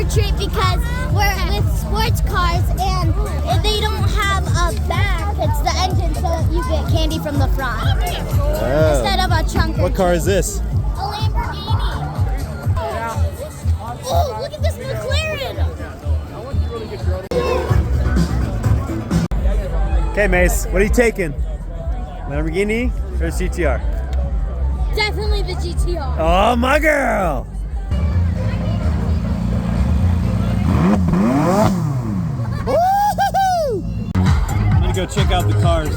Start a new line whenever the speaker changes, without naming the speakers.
treat because we're with sports cars and they don't have a back. It's the engine, so you get candy from the front instead of a trunk.
What car is this?
A Lamborghini. Oh, look at this McLaren.
Okay, Mace, what are you taking? Lamborghini or GTR?
Definitely the GTR.
Oh, my girl! I'm gonna go check out the cars.